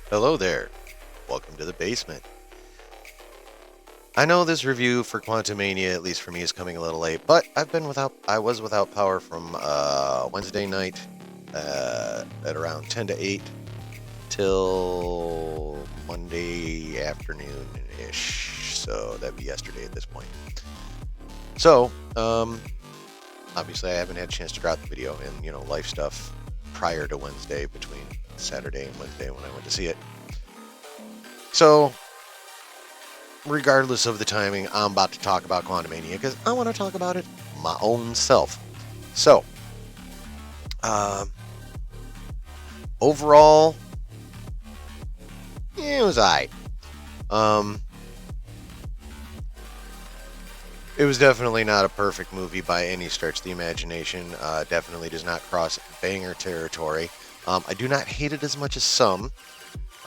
Hello there. Welcome to the basement. I know this review for Quantumania, at least for me, is coming a little late, but I was without power from Wednesday night at around 10 to 8 till Monday afternoon-ish. So that'd be yesterday at this point. So, obviously I haven't had a chance to drop the video and, life stuff prior to Wednesday between Saturday and Wednesday when I went to see it. So, regardless of the timing, I'm about to talk about Quantumania because I want to talk about it my own self. So, uh, overall, it was alright. Um, it was definitely not a perfect movie by any stretch of the imagination. Definitely does not cross banger territory. I do not hate it as much as some.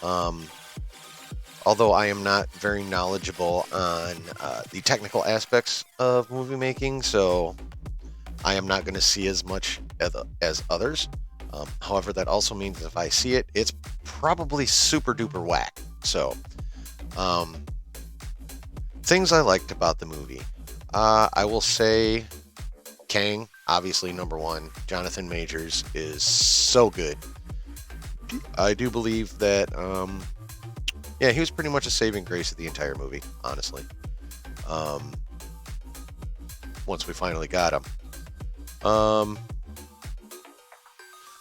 Um, Although I am not very knowledgeable on the technical aspects of movie making, so I am not going to see as much as others. However, that also means if I see it, it's probably super duper whack. So, um, things I liked about the movie. I will say Kang, obviously number one. Jonathan Majors is so good. I do believe that, yeah, he was pretty much a saving grace of the entire movie, honestly. Um, Once we finally got him.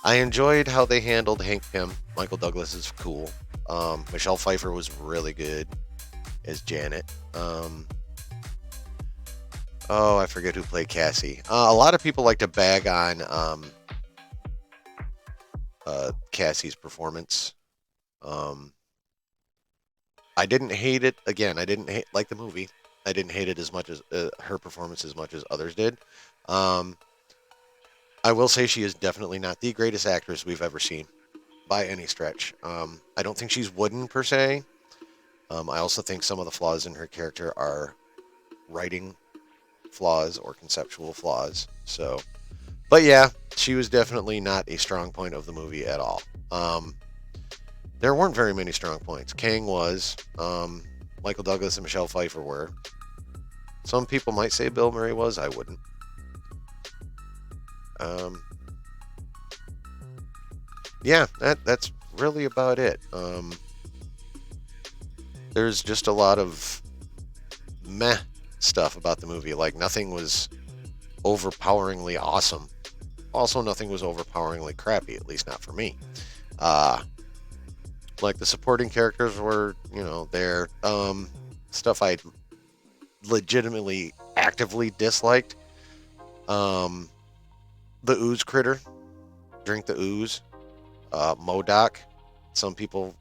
I enjoyed how they handled Hank Pym. Michael Douglas is cool. Michelle Pfeiffer was really good as Janet. Oh, I forget who played Cassie. A lot of people like to bag on Cassie's performance. Um, I didn't hate it. Again, I didn't like the movie. I didn't hate it as much as her performance as much as others did. Um, I will say she is definitely not the greatest actress we've ever seen by any stretch. I don't think she's wooden per se. I also think some of the flaws in her character are writing flaws or conceptual flaws. So, but yeah, she was definitely not a strong point of the movie at all. There weren't very many strong points. Kang was. Michael Douglas and Michelle Pfeiffer were. Some people might say Bill Murray was. I wouldn't. Um, yeah, that's really about it. There's just a lot of meh stuff about the movie. Like nothing was overpoweringly awesome. Also, nothing was overpoweringly crappy. At least not for me. Uh, like the supporting characters were, there. Stuff I legitimately actively disliked. Um, the ooze critter, drink the ooze. Modoc. Some people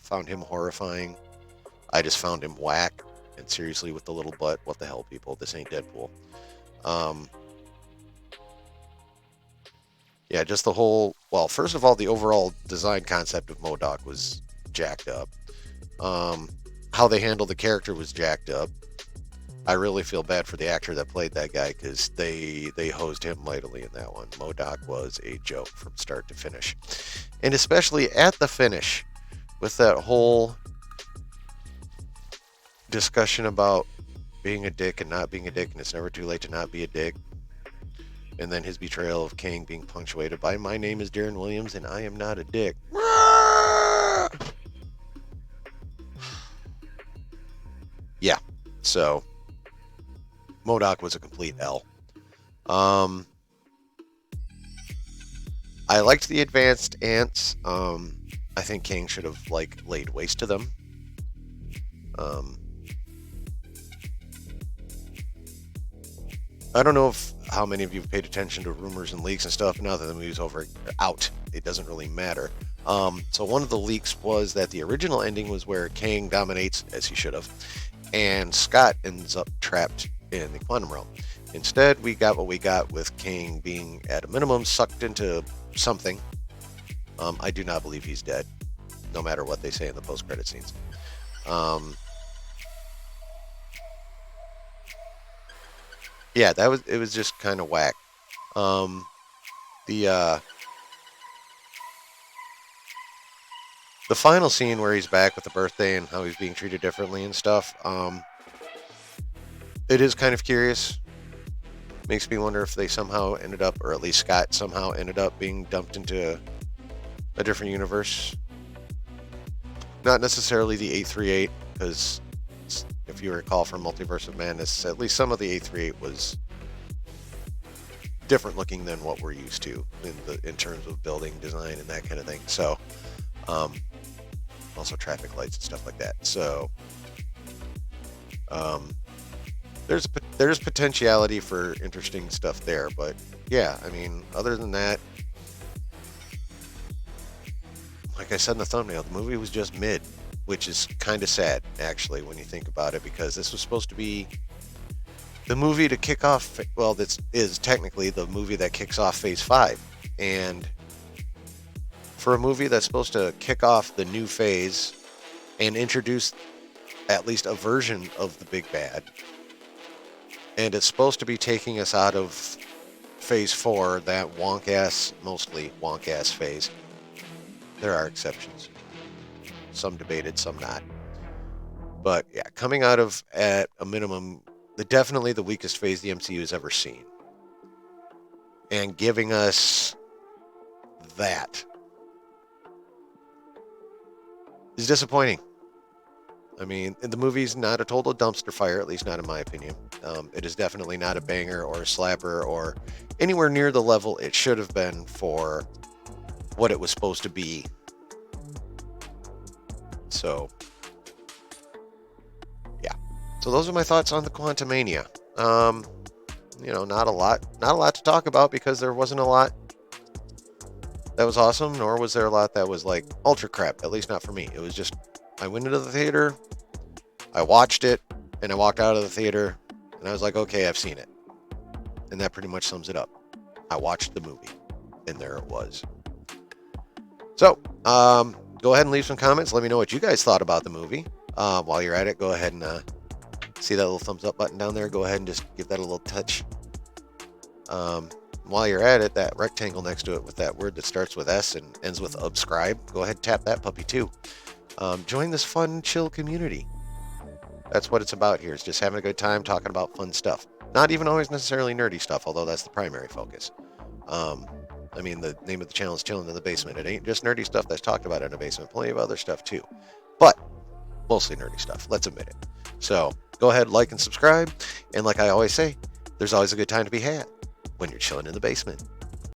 found him horrifying. I just found him whack. And seriously, with the little butt, what the hell, people? This ain't Deadpool. Um, yeah, just the whole. Well, first of all, the overall design concept of Modoc was jacked up. Um, how they handled the character was jacked up. I really feel bad for the actor that played that guy because they hosed him mightily in that one. Modoc was a joke from start to finish, and especially at the finish with that whole discussion about being a dick and not being a dick, and it's never too late to not be a dick. And then his betrayal of Kang being punctuated by "My name is Darren Williams and I am not a dick." Yeah, so Modoc was a complete L. Um, I liked the advanced ants. I think King should have laid waste to them. Um, I don't know if how many of you have paid attention to rumors and leaks and stuff. Now that the movie's out, it doesn't really matter. So one of the leaks was that the original ending was where Kang dominates, as he should have, and Scott ends up trapped in the quantum realm. Instead, we got what we got with Kang being, at a minimum, sucked into something. I do not believe he's dead, no matter what they say in the post-credit scenes. Yeah, it was just kind of whack. Um, the The final scene where he's back with the birthday and how he's being treated differently and stuff, it is kind of curious. Makes me wonder if they somehow ended up, or at least Scott somehow ended up being dumped into a different universe. Not necessarily the 838, because if you recall from Multiverse of Madness, at least some of the 838 was different looking than what we're used to in terms of building design and that kind of thing. So, also traffic lights and stuff like that. So, um, there's potentiality for interesting stuff there, but yeah, I mean, other than that, like I said in the thumbnail, the movie was just mid, which is kind of sad actually when you think about it, because this was supposed to be the movie to kick off. Well, this is technically the movie that kicks off Phase 5, and for a movie that's supposed to kick off the new phase and introduce at least a version of the big bad, and it's supposed to be taking us out of Phase 4, that mostly wonk ass phase. There are exceptions, some debated, some not. But yeah, coming out of, at a minimum, definitely the weakest phase the MCU has ever seen, and giving us that is disappointing. I mean, the movie's not a total dumpster fire, at least not in my opinion. It is definitely not a banger or a slapper or anywhere near the level it should have been for what it was supposed to be. So, yeah. So those are my thoughts on the Quantumania. Not a lot to talk about, because there wasn't a lot that was awesome, nor was there a lot that was like ultra crap, at least not for me. It was just, I went into the theater, I watched it, and I walked out of the theater, and I was like, okay, I've seen it. And that pretty much sums it up. I watched the movie, and there it was. So, go ahead and leave some comments. Let me know what you guys thought about the movie. While you're at it, go ahead and see that little thumbs up button down there. Go ahead and just give that a little touch. While you're at it, that rectangle next to it with that word that starts with S and ends with subscribe, go ahead and tap that puppy too. Join this fun, chill community. That's what it's about here. It's just having a good time talking about fun stuff. Not even always necessarily nerdy stuff, although that's the primary focus. I mean, the name of the channel is Chilling in the Basement. It ain't just nerdy stuff that's talked about in a basement. Plenty of other stuff too. But mostly nerdy stuff. Let's admit it. So go ahead, like and subscribe. And like I always say, there's always a good time to be had when you're chilling in the basement.